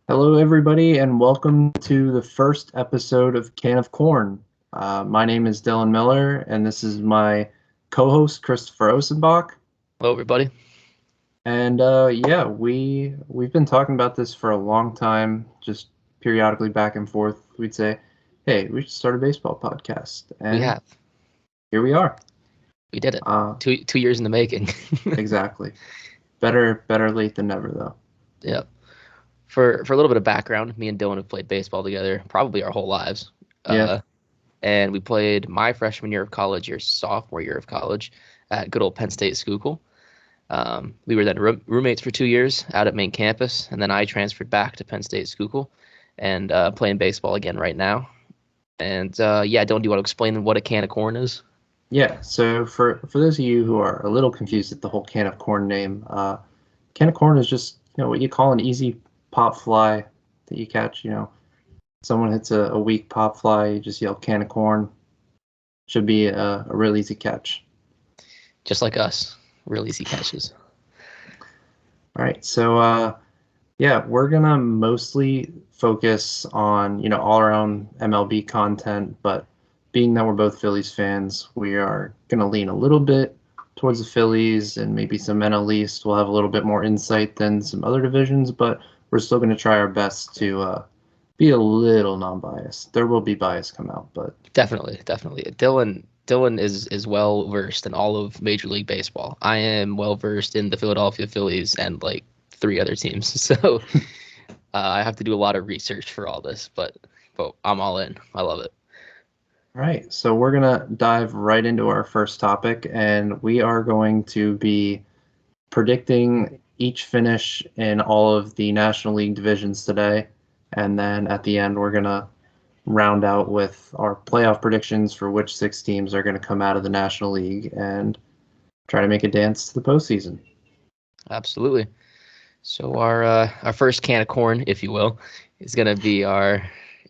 Hello, everybody, and welcome to the first episode of Can of Corn. My name is Dylan Miller, and this is my co-host Christopher Osenbach. Hello, everybody. And yeah, we've been talking about this for a long time, just periodically back and forth. We'd say, "Hey, we should start a baseball podcast," We and have. here we are. We did it. Uh, Two years in the making. exactly. Better late than never, though. Yeah. For a little bit of background, me and Dylan have played baseball together probably our whole lives. Yeah, And we played my freshman year of college, your sophomore year of college, at good old Penn State Schuylkill. We were then roommates for 2 years out at main campus, and then I transferred back to Penn State Schuylkill and playing baseball again right now. And yeah, Dylan, do you want to explain what a can of corn is? yeah. So for those of you who are a little confused at the whole Can of Corn name, can of corn is just what you call an easy pop fly that you catch. Someone hits a weak pop fly, you just yell can of corn. Should be a real easy catch. Just like us, real easy catches. All right, so yeah, we're gonna mostly focus on all around MLB content, but being that we're both Phillies fans, we are gonna lean a little bit towards the Phillies and maybe some NL East. We'll have a little bit more insight than some other divisions, but we're still gonna try our best to be a little non-biased. There will be bias come out, but Definitely, definitely. Dylan is well versed in all of Major League Baseball. I am well versed in the Philadelphia Phillies and like three other teams. So I have to do a lot of research for all this, but I'm all in. I love it. all right, so we're gonna dive right into our first topic, and we are going to be predicting each finish in all of the National League divisions today. And then at the end, we're going to round out with our playoff predictions for which six teams are going to come out of the National League and try to make a dance to the postseason. Absolutely. So our first can of corn, if you will, is gonna be our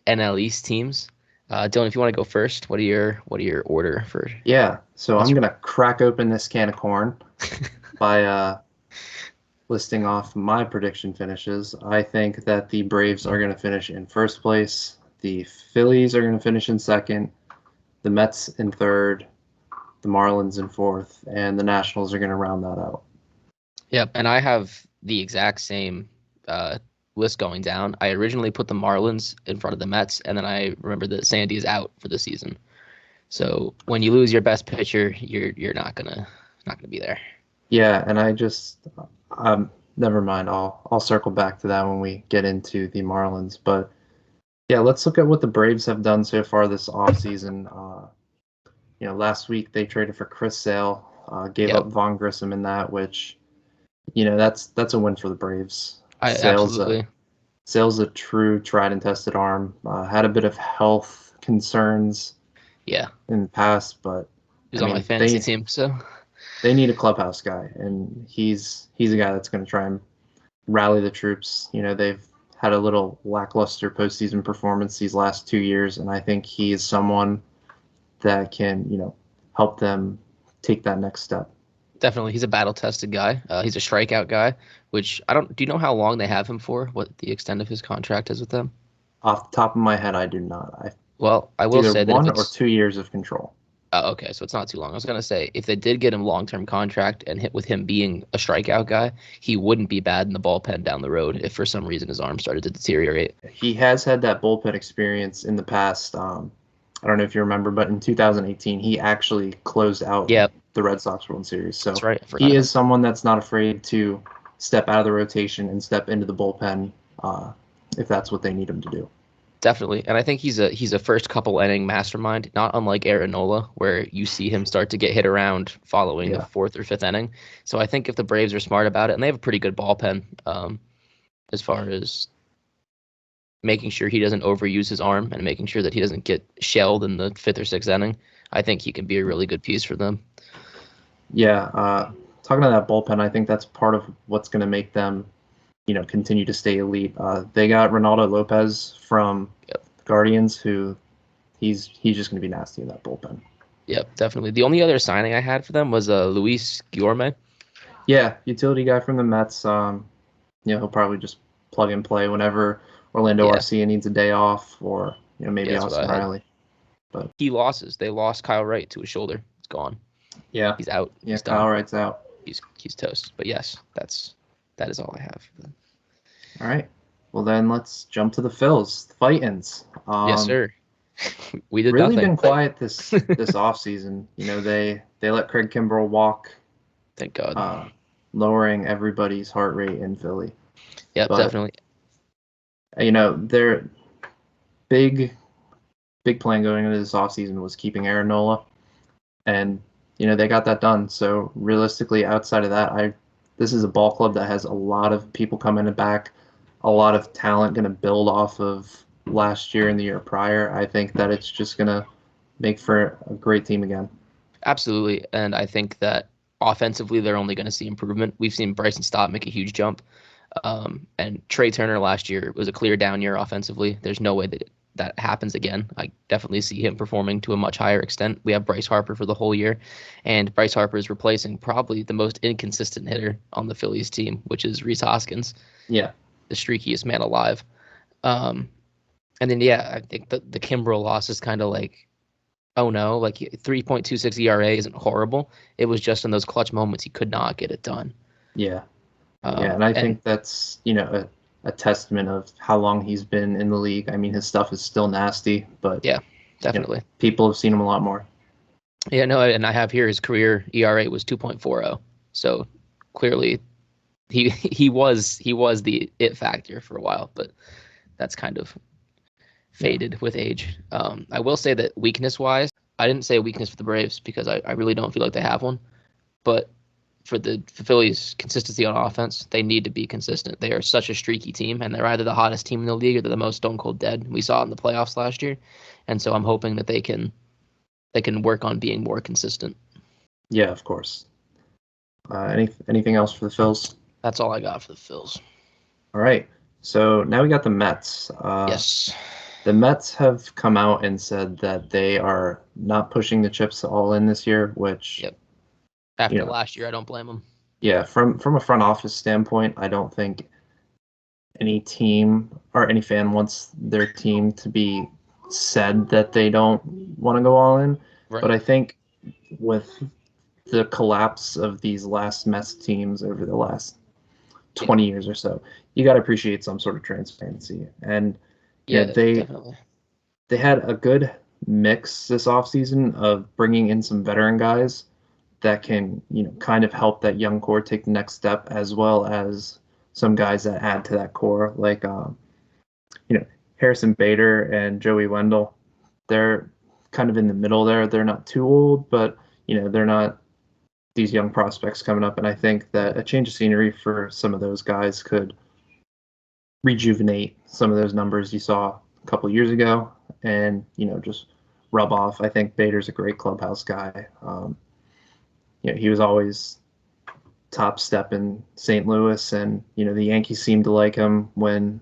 NL East teams. Dylan, if you want to go first, what are your order for Yeah, so I'm this? going to crack open this can of corn by listing off my prediction finishes. I think that the Braves are going to finish in first place, the Phillies are going to finish in second, the Mets in third, the Marlins in fourth, and the Nationals are going to round that out. Yep, and I have the exact same list going down. I originally put the Marlins in front of the Mets, and then I remember that Sandy is out for the season. So when you lose your best pitcher, you're not gonna be there. Yeah, and never mind. I'll circle back to that when we get into the Marlins. But yeah, let's look at what the Braves have done so far this offseason. Last week they traded for Chris Sale, gave Yep, up Vaughn Grissom in that, which that's a win for the Braves. I absolutely. Sale's a true tried and tested arm. Had a bit of health concerns Yeah, in the past, but he's I on my mean fantasy team, so they need a clubhouse guy, and he's a guy that's going to try and rally the troops. They've had a little lackluster postseason performance these last 2 years, and I think he is someone that can help them take that next step. definitely he's a battle tested guy. He's a strikeout guy, which I don't. Do you know how long they have him for? What the extent of his contract is with them? Off the top of my head, I do not. Well, I It's will either say that if 1 or 2 years of control. okay, so it's not too long. I was gonna say if they did get him long-term contract and hit with him being a strikeout guy, he wouldn't be bad in the bullpen down the road if for some reason his arm started to deteriorate. He has had that bullpen experience in the past. I don't know if you remember, but in 2018, he actually closed out Yeah, the Red Sox World Series. that's So right. I forgot he about is someone that's not afraid to step out of the rotation and step into the bullpen uh, if that's what they need him to do. definitely. And I think he's a first couple inning mastermind, not unlike Aaron Nola, where you see him start to get hit around following the Yeah. fourth or fifth inning. So I think if the Braves are smart about it, and they have a pretty good bullpen, as far as making sure he doesn't overuse his arm and making sure that he doesn't get shelled in the fifth or sixth inning, I think he can be a really good piece for them. Yeah. Talking about that bullpen, I think that's part of what's going to make them, continue to stay elite. They got Ronaldo Lopez from Yep. the Guardians, who he's just going to be nasty in that bullpen. Yep, definitely. The only other signing I had for them was Luis Guillorme. Yeah, utility guy from the Mets. He'll probably just plug and play whenever Orlando Yeah. Arcia needs a day off, or maybe Yeah, that's what Austin I had. Riley. But Key losses. They lost Kyle Wright to his shoulder. It's gone. yeah, He's out. He's Kyle done. Wright's out. He's toast. But yes, that is all I have. All right. Well, then let's jump to the Phils, the Fightins. Yes, sir. We did really nothing. been quiet this off season. They let Craig Kimbrell walk. Thank God. Lowering everybody's heart rate in Philly. Yep, definitely. Their big plan going into this offseason was keeping Aaron Nola. And, they got that done. So realistically, outside of that, this is a ball club that has a lot of people coming back, a lot of talent going to build off of last year and the year prior. I think that it's just going to make for a great team again. Absolutely. And I think that offensively, they're only going to see improvement. We've seen Bryson Stott make a huge jump. And Trey Turner last year was a clear down year offensively. There's no way that happens again. I definitely see him performing to a much higher extent. We have Bryce Harper for the whole year, and Bryce Harper is replacing probably the most inconsistent hitter on the Phillies team, which is Rhys Hoskins. Yeah. The streakiest man alive. And then, I think the Kimbrel loss is kind of like, oh no, like 3.26 ERA isn't horrible. It was just in those clutch moments he could not get it done. Yeah. And I think that's, a testament of how long he's been in the league. I mean, his stuff is still nasty, but yeah, definitely. People have seen him a lot more. Yeah, no, and I have here his career ERA was 2.40. So clearly he was the it factor for a while, but that's kind of faded with age. I will say that weakness-wise, I didn't say a weakness for the Braves because I really don't feel like they have one. But for the Phillies' consistency on offense, they need to be consistent. They are such a streaky team, and they're either the hottest team in the league or they're the most stone cold dead. We saw it in the playoffs last year, and so I'm hoping that they can work on being more consistent. Yeah, of course. Anything else for the Phils? That's all I got for the Phils. All right. So now we got the Mets. Yes. The Mets have come out and said that they are not pushing the chips all in this year, which after last year, I don't blame them. Yeah, from a front office standpoint, I don't think any team or any fan wants their team to be said that they don't want to go all in. Right. But I think with the collapse of these last Mets teams over the last 20 years or so, you got to appreciate some sort of transparency. And definitely. They had a good mix this offseason of bringing in some veteran guys that can, kind of help that young core take the next step, as well as some guys that add to that core, like, Harrison Bader and Joey Wendell. They're kind of in the middle there. They're not too old, but, they're not these young prospects coming up. And I think that a change of scenery for some of those guys could rejuvenate some of those numbers you saw a couple years ago and, just rub off. I think Bader's a great clubhouse guy. He was always top step in St. Louis, and the Yankees seemed to like him when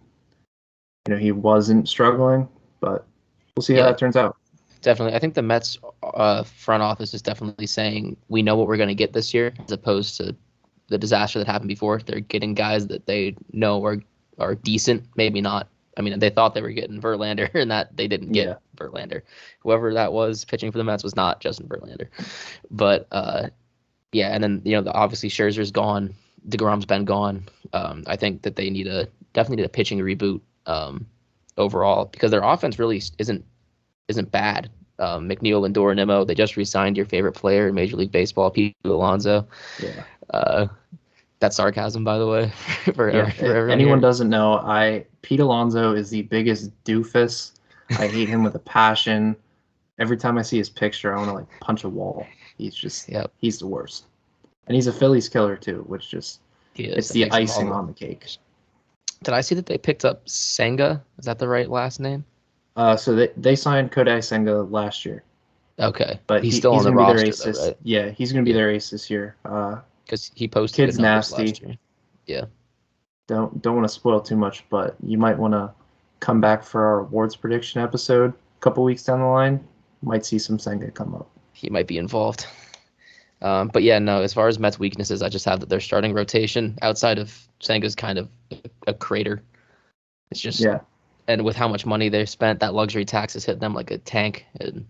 he wasn't struggling. But we'll see how that turns out. Definitely, I think the Mets front office is definitely saying we know what we're going to get this year, as opposed to the disaster that happened before. They're getting guys that they know are decent, maybe not. I mean, they thought they were getting Verlander, and that they didn't get Verlander. Whoever that was pitching for the Mets was not Justin Verlander, but. And then obviously Scherzer's gone, DeGrom's been gone. I think that they definitely need a pitching reboot overall, because their offense really isn't bad. McNeil, Lindor, and Nimmo, they just re-signed your favorite player in Major League Baseball, Pete Alonso. Yeah. That's sarcasm, by the way. for anyone doesn't know, Pete Alonso is the biggest doofus. I hate him with a passion. Every time I see his picture, I want to punch a wall. He's just, he's the worst. And he's a Phillies killer too, which it's the icing on the cake. Did I see that they picked up Senga? Is that the right last name? So they signed Kodai Senga last year. Okay. But he's still on the roster, though, right? Yeah, he's going to be their ace this year. Because he posted kid's nasty. Last year. Yeah. Don't want to spoil too much, but you might want to come back for our awards prediction episode a couple weeks down the line. Might see some Senga come up. He might be involved. But as far as Mets weaknesses, I just have that their starting rotation outside of Senga's kind of a crater. It's just, Yeah, and with how much money they've spent, that luxury tax has hit them like a tank. And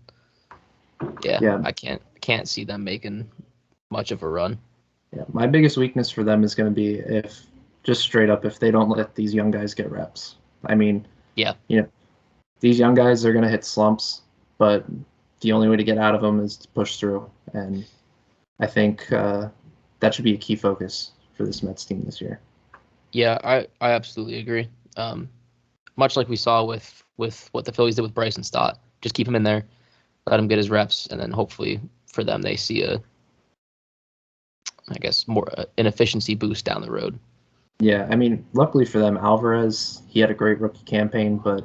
yeah, yeah, I can't see them making much of a run. yeah. My biggest weakness for them is going to be if just straight up if they don't let these young guys get reps. I mean, Yeah, you know, these young guys are going to hit slumps, but the only way to get out of them is to push through. And I think that should be a key focus for this Mets team this year. yeah, I absolutely agree. Much like we saw with what the Phillies did with Bryson Stott, just keep him in there, let him get his reps, and then hopefully for them they see I guess more an efficiency boost down the road. Yeah, I mean, luckily for them, Alvarez, he had a great rookie campaign, but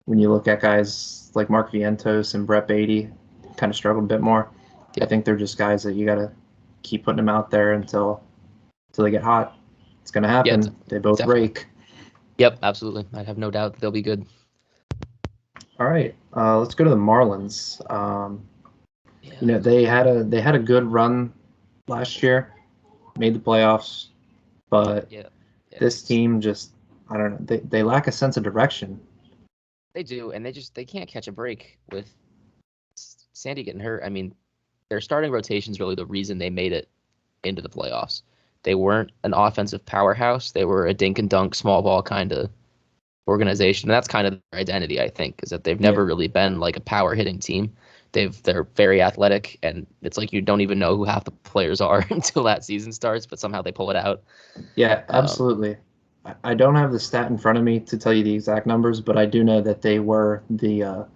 when you look at guys like Mark Vientos and Brett Beatty, kind of struggled a bit more. I Yep. think they're just guys that you got to keep putting them out there until they get hot. It's going to Yeah, happen. They both definitely. rake. Yep, absolutely. I have no doubt that they'll be good. All right, let's go to the Marlins. Yeah. They had a good run last year, made the playoffs, but Yeah. Yeah. this team just I don't know. They lack a sense of direction. They do, and they can't catch a break with Sandy getting hurt. I mean, their starting rotation's really the reason they made it into the playoffs. They weren't an offensive powerhouse. They were a dink and dunk small ball kind of organization. And that's kind of their identity, I think, is that they've never Yeah, really been like a power hitting team. They're very athletic, and it's like you don't even know who half the players are until that season starts, but somehow they pull it out. yeah, Um, absolutely. I don't have the stat in front of me to tell you the exact numbers, but I do know that they were the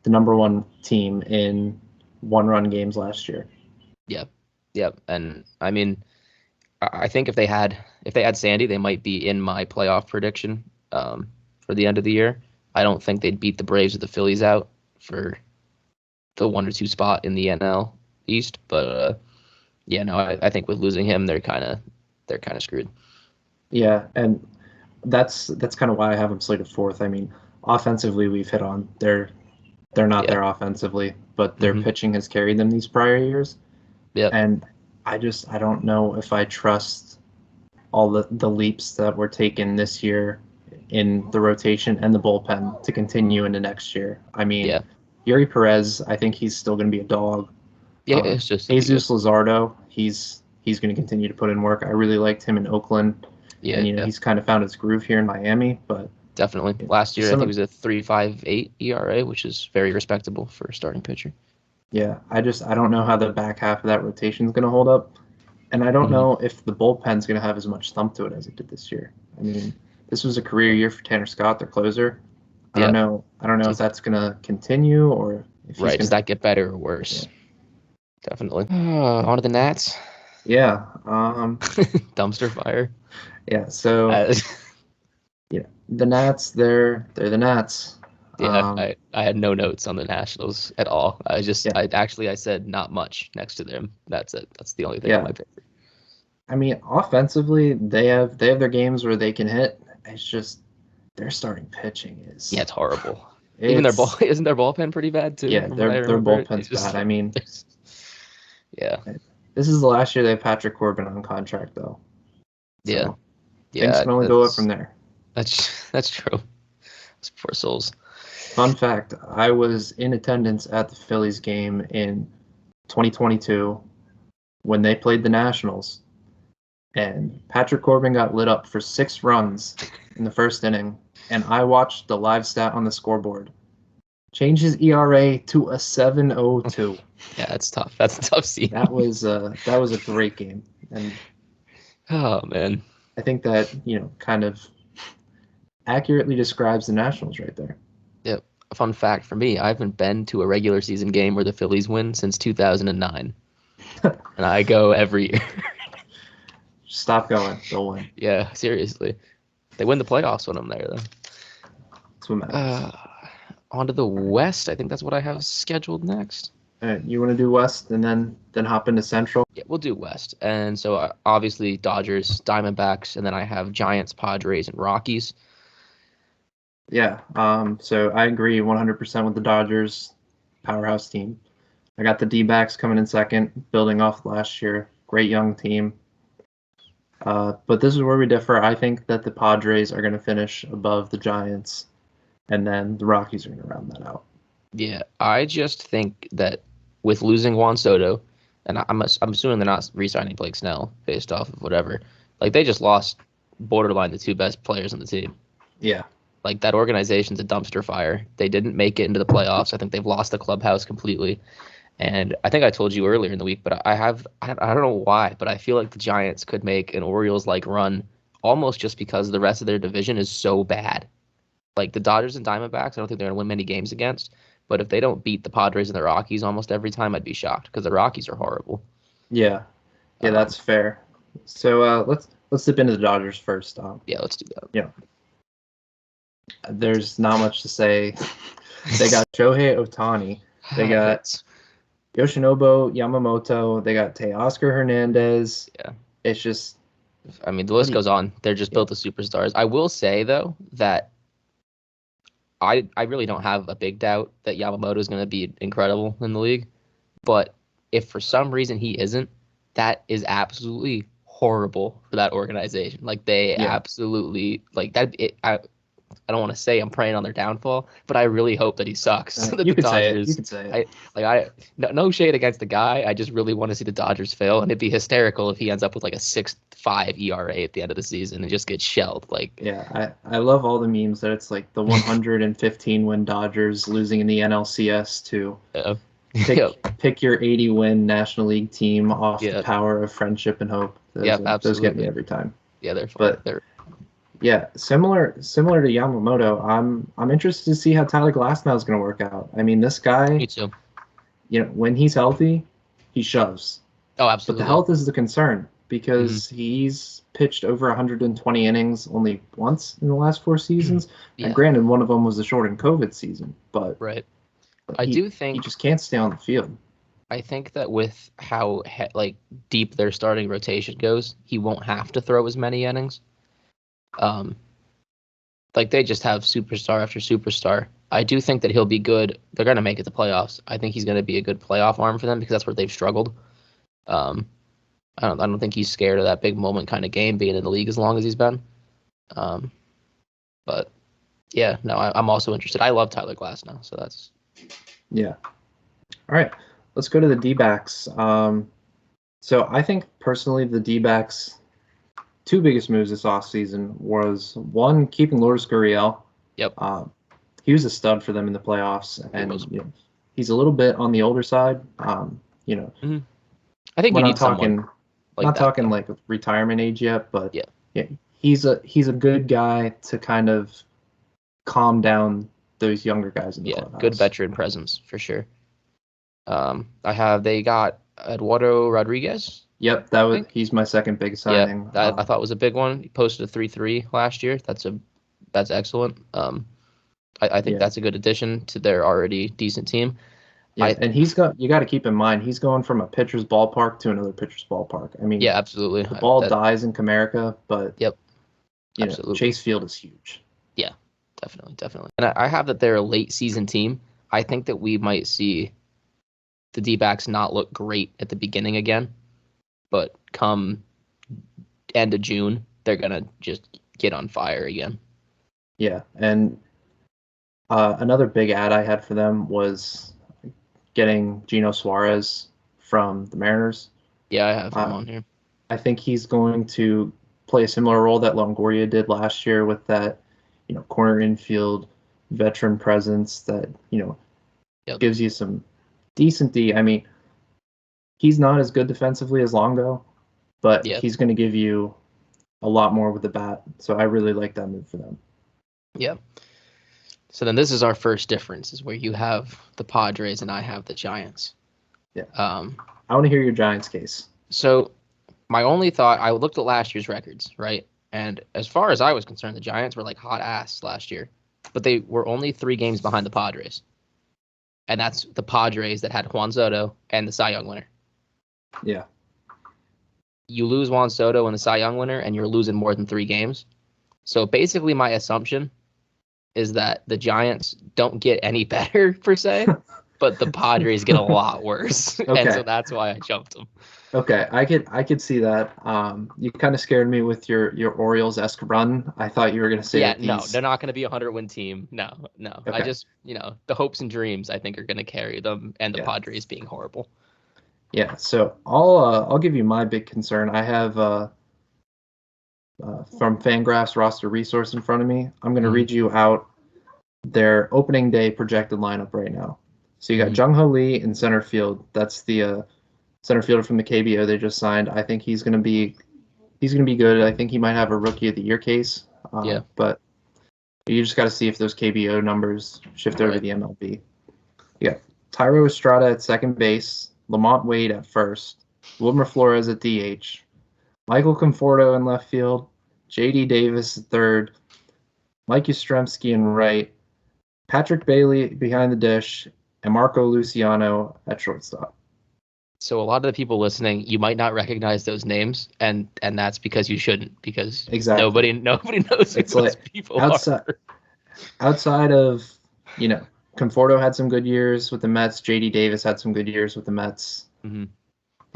number one team in one-run games last year. yeah, yeah, and I mean, I think if they had Sandy, they might be in my playoff prediction for the end of the year. I don't think they'd beat the Braves or the Phillies out for the 1 or 2 spot in the NL East, but yeah, no, I think with losing him, they're kind of screwed. Yeah, and that's kind of why I have them slated fourth. I mean, offensively, we've hit on they're not Yeah. there offensively, but their Hmm. pitching has carried them these prior years. Yep. And I don't know if I trust all the leaps that were taken this year in the rotation and the bullpen to continue into next year. I mean, Yeah. Yuri Perez, I think he's still going to be a dog. Yeah. It's just to be good. Jesus Luzardo, he's going to continue to put in work. I really liked him in Oakland, and Yeah. he's kind of found his groove here in Miami. But Definitely. Last year, I some think it of was a 3.58 ERA, which is very respectable for a starting pitcher. yeah, I don't know how the back half of that rotation is going to hold up. And I don't Hmm. know if the bullpen's going to have as much thump to it as it did this year. I mean, this was a career year for Tanner Scott, their closer. I don't Yeah. know. I don't know if that's going to continue or if he's Right. going Does to. that get better or Yeah. worse? Definitely. On to the Nats. Yeah. Dumpster fire. Yeah. So Uh, yeah, the Nats. They're the Nats. yeah, Um, I had no notes on the Nationals at all. yeah. I said not much next to them. That's it. That's the only thing on Yeah. my paper. I mean, offensively, they have their games where they can hit. It's just their starting pitching Yeah, is it's horrible. Even their ball it's isn't their bullpen pretty bad too, yeah, from what I their remember. It's bullpen's bad. just I mean, yeah, this is the last year they have Patrick Corbin on contract though. yeah, So things yeah. can only go up from there. That's true. Those poor souls. Fun fact, I was in attendance at the Phillies game in 2022 when they played the Nationals, and Patrick Corbin got lit up for 6 runs in the first inning, and I watched the live stat on the scoreboard. Change his ERA to a 7.02. Yeah, that's tough. That's a tough scene. That was a great game, and Oh man. I think that kind of accurately describes the Nationals right there. Yep. A fun fact for me, I haven't been to a regular season game where the Phillies win since 2009, and I go every year. Stop going, they'll win. Yeah, seriously. They win the playoffs when I'm there, though. That's what matters. Uh, on to the West. I think that's what I have scheduled next. All right, you want to do West and then hop into Central? Yeah, we'll do West. And so obviously Dodgers, Diamondbacks, and then I have Giants, Padres, and Rockies. Yeah. So I agree 100% with the Dodgers powerhouse team. I got the D-backs coming in second, building off last year. Great young team. But this is where we differ. I think that the Padres are going to finish above the Giants, and then the Rockies are going to round that out. Yeah, I just think that with losing Juan Soto, and I'm assuming they're not re-signing Blake Snell based off of whatever. Like they just lost borderline the two best players on the team. Yeah. Like that organization's a dumpster fire. They didn't make it into the playoffs. I think they've lost the clubhouse completely. And I think I told you earlier in the week, but I don't know why, but I feel like the Giants could make an Orioles-like run almost just because the rest of their division is so bad. Like the Dodgers and Diamondbacks, I don't think they're going to win many games against. But if they don't beat the Padres and the Rockies almost every time, I'd be shocked because the Rockies are horrible. Yeah, that's fair. So let's dip into the Dodgers first. Yeah, let's do that. Yeah, there's not much to say. They got Shohei Ohtani. They got Yoshinobu Yamamoto. They got Teoscar Hernandez. Yeah, it's just. I mean, the list goes on. They're just built of superstars. I will say though that I really don't have a big doubt that Yamamoto is going to be incredible in the league. But if for some reason he isn't, that is absolutely horrible for that organization. Like they absolutely like that. I don't want to say I'm praying on their downfall, but I really hope that he sucks. You could say it. You could say it. No shade against the guy. I just really want to see the Dodgers fail, and it'd be hysterical if he ends up with like a 6.5 ERA at the end of the season and just gets shelled. Like, yeah, I love all the memes that it's like the 115 win Dodgers losing in the NLCS to pick your 80 win National League team off the power of friendship and hope. Those get me every time. Yeah, they're fun. Yeah, similar to Yamamoto. I'm interested to see how Tyler Glasnow is going to work out. I mean, this guy. Me too. When he's healthy, he shoves. Oh, absolutely. But the health is the concern because he's pitched over 120 innings only once in the last 4 seasons. Yeah. And granted, one of them was a shortened COVID season, but I do think he just can't stay on the field. I think that with how deep their starting rotation goes, he won't have to throw as many innings. They just have superstar after superstar. I do think that he'll be good. They're going to make it to playoffs. I think he's going to be a good playoff arm for them because that's where they've struggled. I don't think he's scared of that big moment kind of game being in the league as long as he's been. But yeah, no, I'm also interested. I love Tyler Glasnow, so that's. Yeah. All right, let's go to the D-backs. So I think personally the D-backs. 2 biggest moves this offseason was one, keeping Lourdes Gurriel. Yep. He was a stud for them in the playoffs, and he's a little bit on the older side. Mm-hmm. I think you need someone not talking like retirement age yet, but he's a good guy to kind of calm down those younger guys in the clubhouse. Good veteran presence for sure. They got Eduardo Rodriguez. Yep, he's my second big signing. Yeah, I thought was a big one. He posted a 3.3 last year. That's excellent. I think that's a good addition to their already decent team. Yeah, and you got to keep in mind he's going from a pitcher's ballpark to another pitcher's ballpark. I mean, yeah, absolutely. The ball dies in Comerica, but absolutely. Chase Field is huge. Yeah, definitely. And I have that they're a late season team. I think that we might see the D-backs not look great at the beginning again. But come end of June, they're going to just get on fire again. Yeah, and another big ad I had for them was getting Gino Suarez from the Mariners. Yeah, I have him on here. I think he's going to play a similar role that Longoria did last year with that, corner infield veteran presence that, gives you some decent D. I mean, he's not as good defensively as Longo, but he's going to give you a lot more with the bat. So I really like that move for them. Yeah. So then this is our first difference, is where you have the Padres and I have the Giants. Yeah. I want to hear your Giants case. So my only thought, I looked at last year's records, right? And as far as I was concerned, the Giants were like hot ass last year, but they were only 3 games behind the Padres. And that's the Padres that had Juan Soto and the Cy Young winner. Yeah. You lose Juan Soto and the Cy Young winner, and you're losing more than 3 games. So basically my assumption is that the Giants don't get any better, per se. but the Padres get a lot worse, and Okay. so that's why I jumped them. Okay, I could see that. You kind of scared me with your Orioles-esque run. I thought you were gonna say Yeah, that no, these. they're not going to be a 100-win team. No. I Okay, just, the hopes and dreams I think are going to carry them, and the yeah, Padres being horrible. yeah. So I'll give you my big concern. I have from Fangraphs roster resource in front of me. I'm gonna Mhm. read you out their opening day projected lineup right now. So you got Mhm. Jung Ho Lee in center field. That's the center fielder from the KBO they just signed. I think he's gonna be good. I think he might have a rookie of the year case. Yeah, But you just got to see if those KBO numbers shift over to right. the MLB. Yeah, Tyro Estrada at second base, Lamont Wade at first, Wilmer Flores at DH, Michael Conforto in left field, JD Davis at third, Mike Yastrzemski in right, Patrick Bailey behind the dish, and Marco Luciano at shortstop. So a lot of the people listening, you might not recognize those names, and that's because you shouldn't, because Exactly. nobody knows who It's those like people outside are. outside of you know Conforto had some good years with the Mets. JD Davis had some good years with the Mets. Hmm.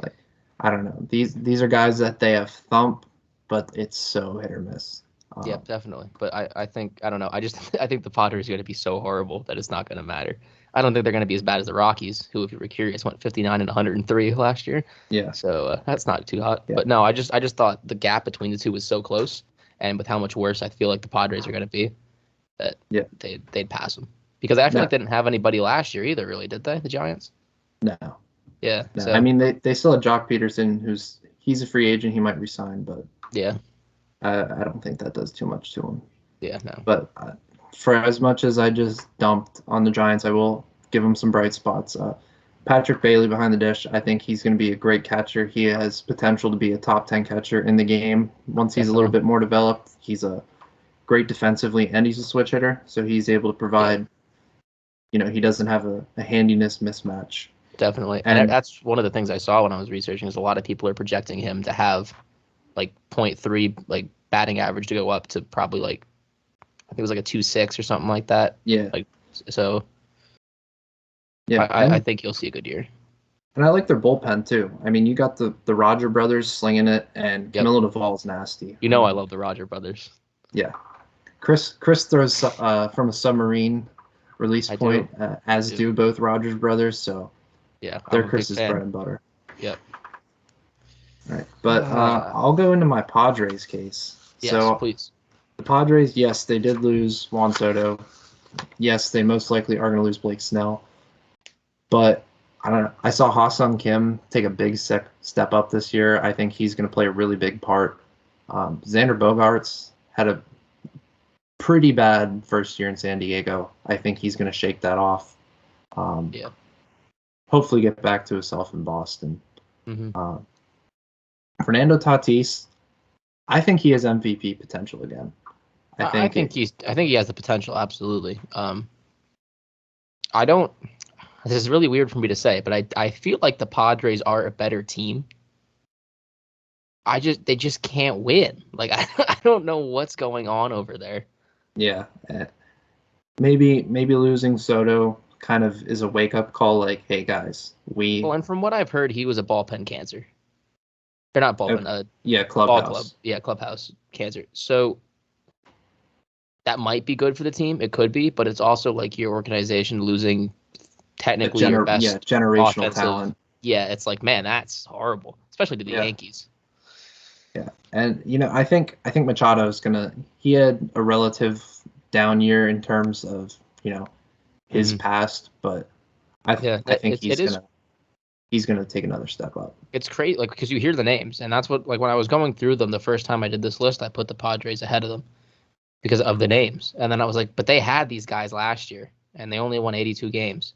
Like I don't know. These are guys that they have thump, but it's so hit or miss. Yeah, definitely. But I think, I don't know. I think the Padres are going to be so horrible that it's not going to matter. I don't think they're going to be as bad as the Rockies, who, if you were curious, went 59 and 103 last year. Yeah, So that's not too hot. yeah, But no, I just thought the gap between the two was so close, and with how much worse I feel like the Padres are going to be, that yeah. they'd pass them. Because I feel No, like they didn't have anybody last year either, really, did they? The Giants? no, Yeah. no. I So mean, they still have Jock Peterson, he's a free agent. He might resign, but yeah, I don't think that does too much to him. yeah, no, But for as much as I just dumped on the Giants, I will give them some bright spots. Patrick Bailey behind the dish, I think he's going to be a great catcher. He has potential to be a top 10 catcher in the game. Once he's a little definitely. bit more developed, he's a great defensively and he's a switch hitter. So he's able to Yeah, provide, he doesn't have a handiness mismatch. definitely. And And that's one of the things I saw when I was researching is a lot of people are projecting him to have like .3 like batting average to go up to probably like, I think it was like a 2.6 or something like that. yeah, Like, so yeah. I And think you'll see a good year. and I like their bullpen too. I mean, you got the Roger brothers slinging it and Yep. Camilo Duvall's nasty. You I know I mean, love the Roger brothers. yeah. Chris throws from a submarine release I do. point, as Do. do both Rogers brothers. So Yeah, I'm they're a big Chris's bread fan. and butter. Yep. All right, but I'll go into my Padres case. Yes, So please. the Padres, yes, they did lose Juan Soto. Yes, they most likely are going to lose Blake Snell. But I don't know. I saw Ha-Sung Kim take a big step up this year. I think he's going to play a really big part. Xander Bogaerts had a pretty bad first year in San Diego. I think he's going to shake that off. Yeah. Hopefully get back to himself in Boston. Hmm. Fernando Tatis, I think he has MVP potential again. I think he has the potential, absolutely. I don't. This is really weird for me to say, but I feel like the Padres are a better team. They just can't win. Like I don't know what's going on over there. Yeah, maybe losing Soto kind of is a wake up call. Like, hey guys, Well, and from what I've heard, he was a bullpen cancer. Or not uh, bullpen, yeah, ball club. clubhouse. Yeah, clubhouse cancer. So that might be good for the team. It could be, but it's also like your organization losing technically your best Generational offensive. talent. Yeah, it's like, man, that's horrible, especially to the Yeah, Yankees. yeah, and I think Machado's gonna. He had a relative down year in terms of his Hmm. past, but I Yeah, I think it is. he's gonna take another step up. It's crazy, like because you hear the names, and that's what like when I was going through them the first time I did this list, I put the Padres ahead of them because of the names, and then I was like, but they had these guys last year, and they only won 82 games,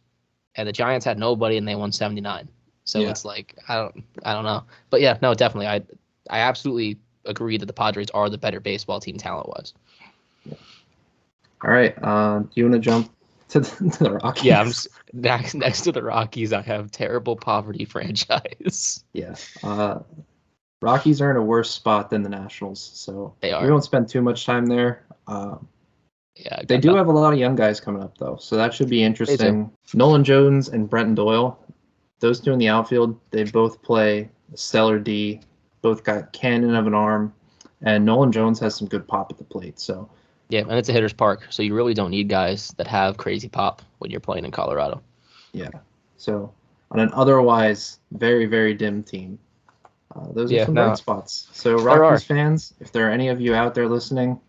and the Giants had nobody, and they won 79. So Yeah. it's like I don't know, but yeah, no, definitely, I absolutely agree that the Padres are the better baseball team talent wise. All right. Do you want to jump to the Rockies? Yeah, next to the Rockies. I have terrible poverty franchise. Yeah. Rockies are in a worse spot than the Nationals, so They we are. won't spend too much time there. Yeah, They do have a lot of young guys coming up, though, so that should be They do. interesting. Nolan Jones and Brenton Doyle, those two in the outfield, they both play stellar D, both got cannon of an arm, and Nolan Jones has some good pop at the plate. So Yeah, and it's a hitter's park, so you really don't need guys that have crazy pop when you're playing in Colorado. yeah, so on an otherwise very, very dim team, those are Yeah, some no, bright spots. So there are. Rockies fans, if there are any of you out there listening,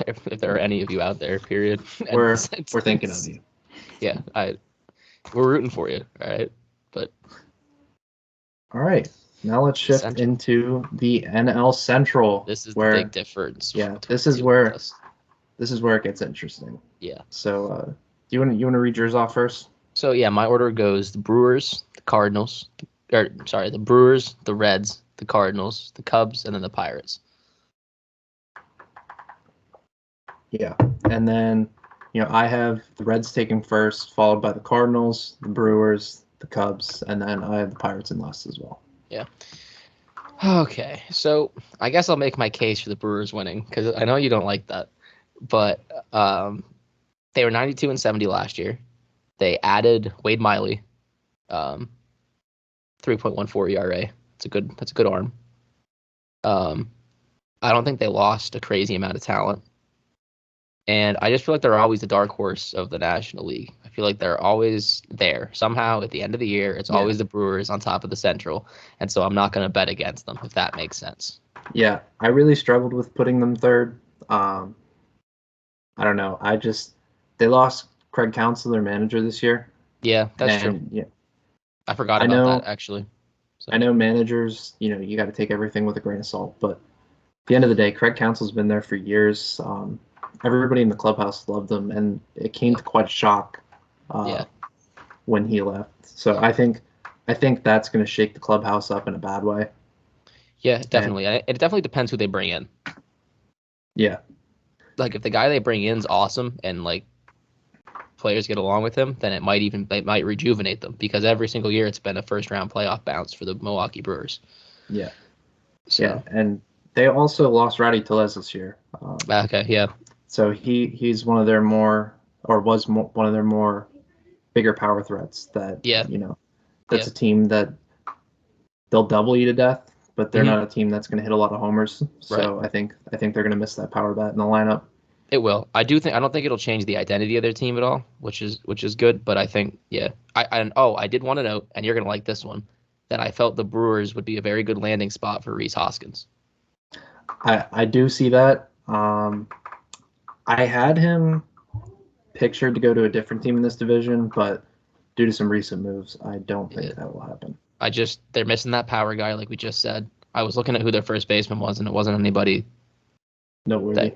If there are any of you out there, period. End of we're sentence. we're thinking of you. Yeah, we're rooting for you, all right? But All right, now let's shift Central. into the NL Central. This is where, the big difference. Yeah, between this is two where of us. this is where it gets interesting. Yeah. So, do you want to read yours off first? So yeah, my order goes the Brewers, the Cardinals, the Brewers, the Reds, the Cardinals, the Cubs, and then the Pirates. Yeah, and then I have the Reds taking first, followed by the Cardinals, the Brewers, the Cubs, and then I have the Pirates in last as well. Yeah. Okay, so I guess I'll make my case for the Brewers winning because I know you don't like that, but they were 92 and 70 last year. They added Wade Miley, 3.14 ERA. That's a good arm. I don't think they lost a crazy amount of talent. And I just feel like they're always the dark horse of the National League. I feel like they're always there. Somehow at the end of the year, it's always the Brewers on top of the Central. And so I'm not going to bet against them, if that makes sense. Yeah, I really struggled with putting them third. I don't know. They lost Craig Counsell, their manager, this year. Yeah, that's true. Yeah, I forgot about that, actually. So. I know managers, you got to take everything with a grain of salt. But at the end of the day, Craig Counsell's been there for years. Everybody in the clubhouse loved him, and it came to quite a shock when he left. So I think that's going to shake the clubhouse up in a bad way. Yeah, definitely. And it definitely depends who they bring in. Yeah. Like if the guy they bring in is awesome and like players get along with him, then it might rejuvenate them because every single year it's been a first round playoff bounce for the Milwaukee Brewers. Yeah. So. Yeah, and they also lost Rowdy Tellez this year. Okay, yeah. So he's one of their one of their more bigger power threats. That that's a team that they'll double you to death, but they're not a team that's going to hit a lot of homers. So right. I think they're going to miss that power bat in the lineup. It will. I don't think it'll change the identity of their team at all, which is good. But I think I did want to note, and you're going to like this one, that I felt the Brewers would be a very good landing spot for Rhys Hoskins. I do see that. I had him pictured to go to a different team in this division, but due to some recent moves, I don't think that will happen. They're missing that power guy, like we just said. I was looking at who their first baseman was, and it wasn't anybody noteworthy.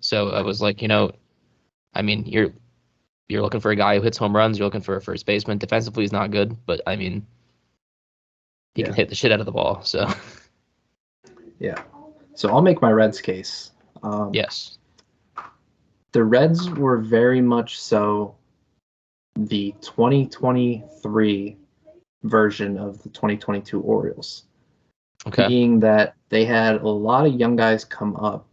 So I was like, I mean, you're looking for a guy who hits home runs. You're looking for a first baseman. Defensively, he's not good, but I mean, he can hit the shit out of the ball. So. Yeah. So I'll make my Reds case. Yes. The Reds were very much so the 2023 version of the 2022 Orioles. Okay. Being that they had a lot of young guys come up,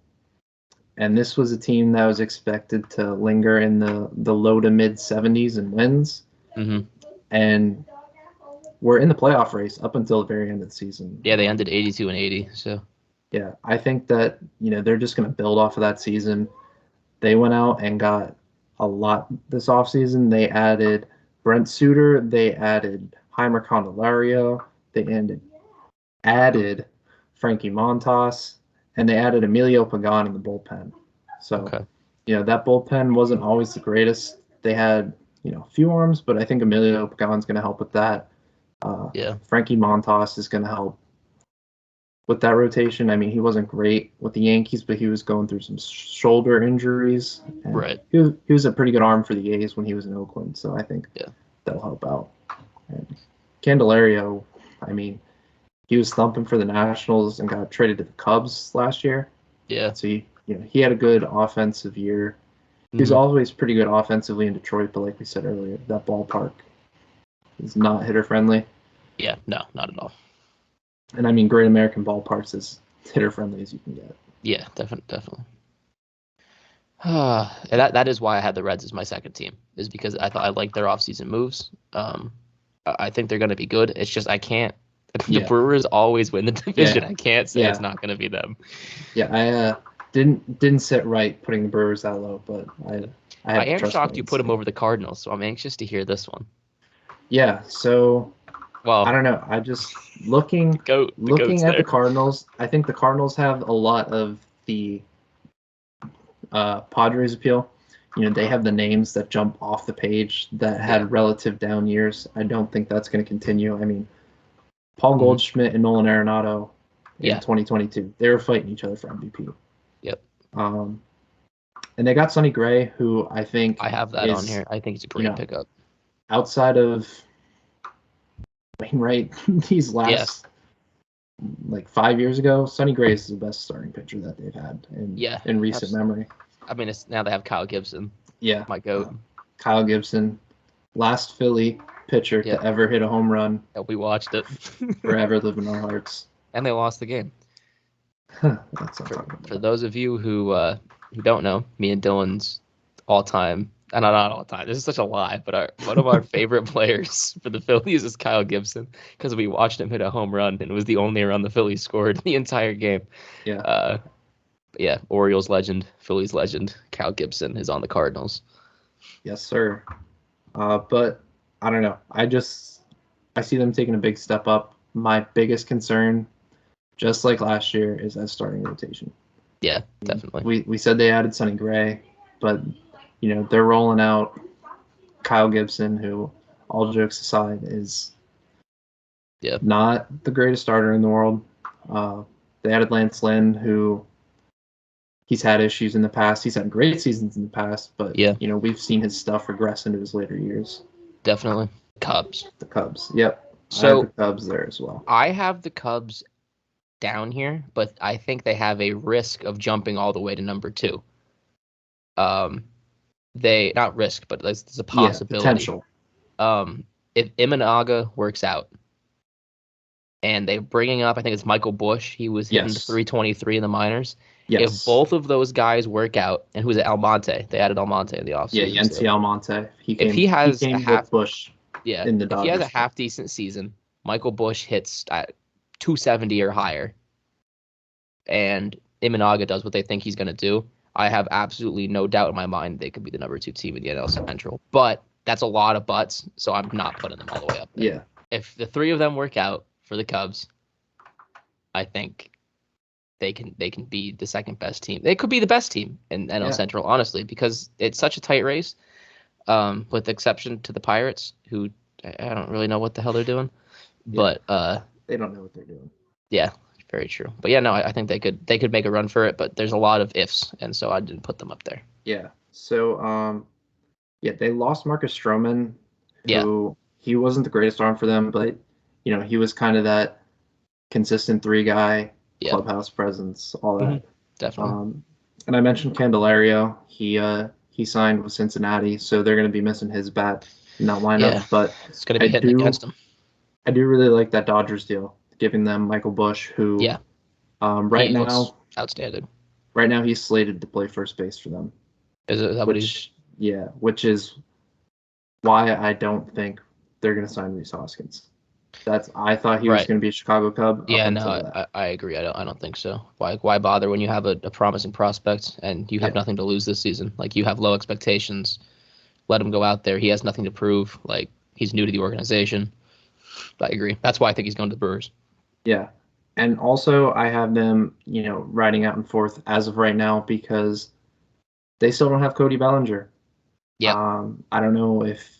and this was a team that was expected to linger in the low to mid 70s in wins. Mm-hmm. And we're in the playoff race up until the very end of the season. Yeah, they ended 82 and 80. So. Yeah, I think that they're just going to build off of that season. They went out and got a lot this offseason. They added Brent Suter. They added Heimer Candelario. They added Frankie Montas. And they added Emilio Pagan in the bullpen. So, that bullpen wasn't always the greatest. They had, a few arms, but I think Emilio Pagan's going to help with that. Frankie Montas is going to help with that rotation. I mean, he wasn't great with the Yankees, but he was going through some shoulder injuries. Right. He was a pretty good arm for the A's when he was in Oakland, so I think that'll help out. And Candelario, I mean, he was thumping for the Nationals and got traded to the Cubs last year. Yeah. So he had a good offensive year. He was always pretty good offensively in Detroit, but like we said earlier, that ballpark is not hitter friendly. Yeah, no, not at all. And I mean, Great American Ballpark's as hitter friendly as you can get. Yeah, definitely. And that is why I had the Reds as my second team, is because I thought I liked their offseason moves. I think they're going to be good. It's just I can't. The Yeah. Brewers always win the division. Yeah. I can't say it's not going to be them. Yeah, I didn't sit right putting the Brewers that low, but I I had to am trust shocked my you put them instinct. over the Cardinals, so I'm anxious to hear this one. Yeah, so Well, I don't know. I just the goat's looking at the there. Cardinals. I think the Cardinals have a lot of the Padres appeal. You know, they have the names that jump off the page that had Yeah. relative down years. I don't think that's going to continue. I mean, Paul Mhm. Goldschmidt and Nolan Arenado in Yeah. 2022, they were fighting each other for MVP. Yep. Um, and they got Sonny Gray, who I think I have that on is, here. I think it's a you great know, pickup. outside of Wainwright, these Yeah. last like 5 years ago, Sonny Gray is the best starting pitcher that they've had Yeah. in recent memory. I mean, it's now they have Kyle Gibson, Yeah, my goat. Kyle Gibson, last Philly pitcher Yeah. to ever hit a home run, We watched it. forever live in our hearts. And they lost the game. That's not talking For about. those of you who don't know, me and Dylan's all time, and not all time. This is such a lie, but one of our favorite players for the Phillies is Kyle Gibson, because we watched him hit a home run, and it was the only run the Phillies scored the entire game. Yeah. Yeah, Orioles legend, Phillies legend, Kyle Gibson is on the Cardinals. Yes, sir. But I don't know. I see them taking a big step up. My biggest concern, just like last year, is that starting rotation. Yeah, definitely. We said they added Sonny Gray, but you know they're rolling out Kyle Gibson, who, all jokes aside, is not the greatest starter in the world. They added Lance Lynn, who he's had issues in the past. He's had great seasons in the past, but you know we've seen his stuff regress into his later years. Definitely. Cubs. The Cubs. Yep. So I have the Cubs there as well. I have the Cubs down here, but I think they have a risk of jumping all the way to number 2. They not risk, but there's a possibility. Potential. If Imanaga works out, and they're bringing up, I think it's Michael Busch. He was hitting 323 in the minors. Yes. If both of those guys work out, and who's Almonte? They added Almonte in the offseason. Yeah, Yency Almonte. If he has a half Bush. Yeah. In the if he has a half decent season, Michael Busch hits at 270 or higher, and Imanaga does what they think he's going to do, I have absolutely no doubt in my mind they could be the number 2 team in the NL Central. But that's a lot of buts, so I'm not putting them all the way up there. Yeah. If the 3 of them work out for the Cubs, I think they can be the second best team. They could be the best team in NL Central, honestly, because it's such a tight race. With the exception to the Pirates, who I don't really know what the hell they're doing. But they don't know what they're doing. Yeah, very true. But yeah, no, I think they could make a run for it, but there's a lot of ifs, and so I didn't put them up there. Yeah. So they lost Marcus Stroman, who he wasn't the greatest arm for them, but you know, he was kind of that consistent 3 guy, clubhouse presence, all that. Mm-hmm. Definitely. And I mentioned Candelario. He signed with Cincinnati, so they're going to be missing his bat in that lineup. But it's going to be hitting against him. I do really like that Dodgers deal, giving them Michael Busch, who right now outstanding. Right now he's slated to play first base for them. Is that what he's? Yeah, which is why I don't think they're going to sign Rhys Hoskins. I thought he was going to be a Chicago Cub. Yeah, no, I agree. I don't think so. Why bother when you have a promising prospect and you have nothing to lose this season? Like, you have low expectations. Let him go out there. He has nothing to prove. Like, he's new to the organization. I agree. That's why I think he's going to the Brewers. Yeah, and also I have them, riding out and forth as of right now because they still don't have Cody Bellinger. Yeah. I don't know if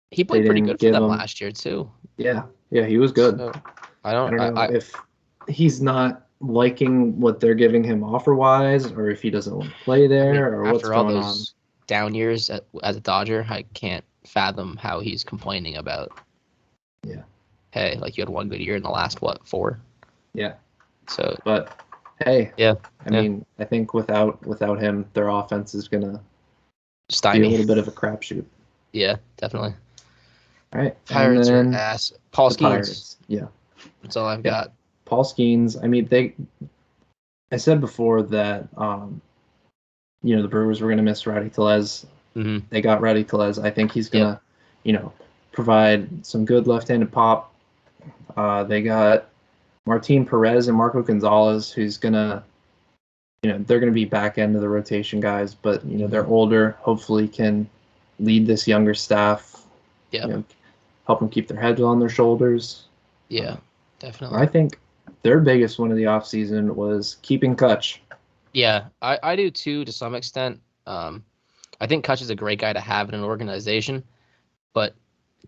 he played pretty good for them last year too. Yeah, he was good. So, I don't know if he's not liking what they're giving him offer-wise, or if he doesn't want to play there, or what's going on. Down years as a Dodger, I can't fathom how he's complaining about. Yeah. Hey, like, you had one good year in the last 4? Yeah. So. But hey. Yeah. I mean, I think without him, their offense is gonna be a little bit of a crapshoot. Yeah, definitely. All right. Pirates are ass. Paul Skeens. Pirates. Yeah. That's all I've got. Paul Skeens. I mean, I said before that, the Brewers were going to miss Rowdy Tellez. Mm-hmm. They got Rowdy Tellez. I think he's going to, provide some good left-handed pop. They got Martin Perez and Marco Gonzalez, who's going to, they're going to be back end of the rotation guys, but, they're older, hopefully can lead this younger staff, help them keep their heads on their shoulders. Yeah, definitely. I think their biggest one of the offseason was keeping Kutch. Yeah, I do too, to some extent. I think Kutch is a great guy to have in an organization, but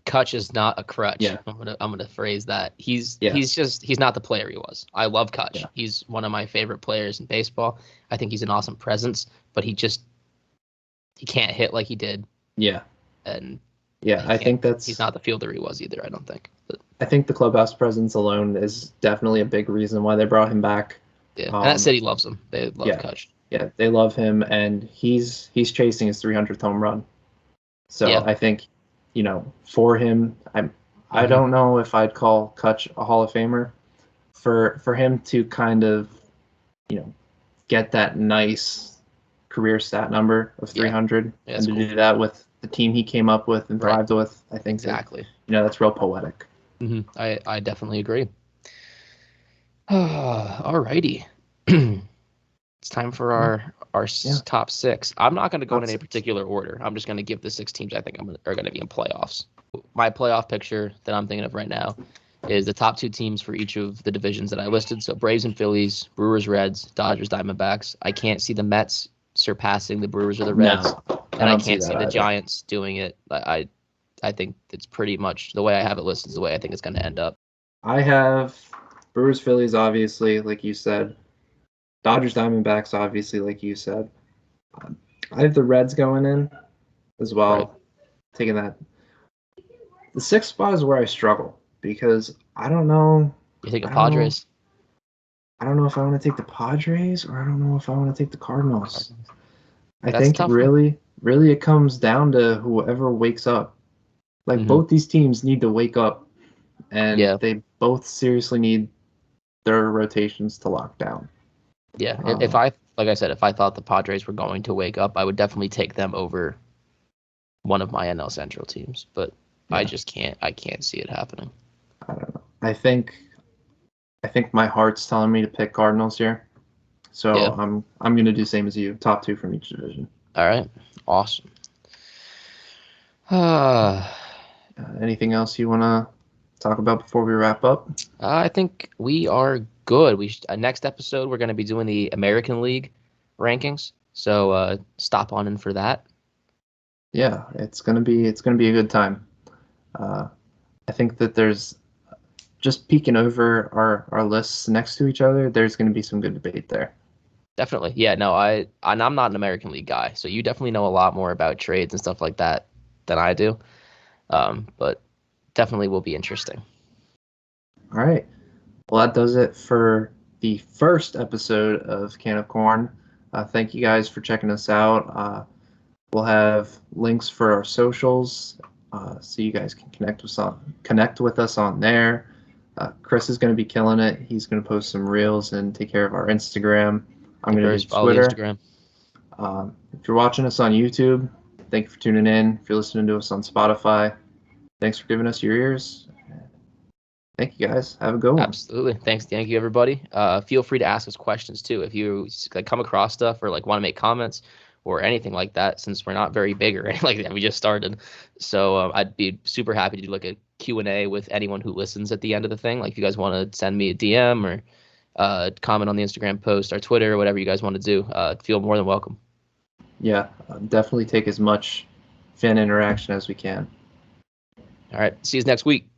Kutch is not a crutch. Yeah. I'm gonna phrase that. He's not the player he was. I love Kutch. Yeah. He's one of my favorite players in baseball. I think he's an awesome presence, but he can't hit like he did. Yeah. And I think he's not the fielder he was either, I don't think. But I think the clubhouse presence alone is definitely a big reason why they brought him back. Yeah, and that city loves him. They love Kutch. Yeah, they love him, and he's chasing his 300th home run. So I think, for him, I don't know if I'd call Kutch a Hall of Famer. For him to kind of, get that nice career stat number of 300, and to do that with the team he came up with and thrived with, I think exactly. That's real poetic. Mm-hmm. I definitely agree. All righty. It's time for our top six. I'm not going to go in any particular order. I'm just going to give the 6 teams I think are going to be in playoffs. My playoff picture that I'm thinking of right now is the top 2 teams for each of the divisions that I listed. So Braves and Phillies, Brewers, Reds, Dodgers, Diamondbacks. I can't see the Mets surpassing the Brewers or the Reds, and I can't see the Giants doing it. I think it's pretty much the way I have it listed is the way I think it's going to end up. I have Brewers, Phillies, obviously, like you said. Dodgers, Diamondbacks, obviously, like you said. I have the Reds going in as well, right. Taking that. The 6th spot is where I struggle because I don't know. You think of Padres? I don't know if I want to take the Padres or I don't know if I want to take the Cardinals. I think really it comes down to whoever wakes up. Like both these teams need to wake up, and they both seriously need their rotations to lock down. Yeah, if I thought the Padres were going to wake up, I would definitely take them over one of my NL Central teams. But I just can't. I can't see it happening. I don't know. I think my heart's telling me to pick Cardinals here, so I'm gonna do same as you. Top 2 from each division. All right, awesome. Anything else you wanna talk about before we wrap up? I think we are good. Next episode we're going to be doing the American League rankings, so stop on in for that. Yeah, it's gonna be a good time. I think that there's just peeking over our lists next to each other. There's going to be some good debate there. Definitely, yeah. No, I'm not an American League guy, so you definitely know a lot more about trades and stuff like that than I do. But definitely will be interesting. All right. Well, that does it for the first episode of Can of Corn. Thank you guys for checking us out. We'll have links for our socials, so you guys can connect with us on there. Chris is going to be killing it. He's going to post some reels and take care of our Instagram. I'm going to do Twitter. Instagram. If you're watching us on YouTube, thank you for tuning in. If you're listening to us on Spotify, thanks for giving us your ears. Thank you, guys. Have a good one. Absolutely. Thank you, everybody. Feel free to ask us questions, too. If you come across stuff or want to make comments or anything like that, since we're not very big or anything like that. We just started. So I'd be super happy to do a Q&A with anyone who listens at the end of the thing. If you guys want to send me a DM or comment on the Instagram post or Twitter or whatever you guys want to do, feel more than welcome. Yeah, definitely take as much fan interaction as we can. All right. See you next week.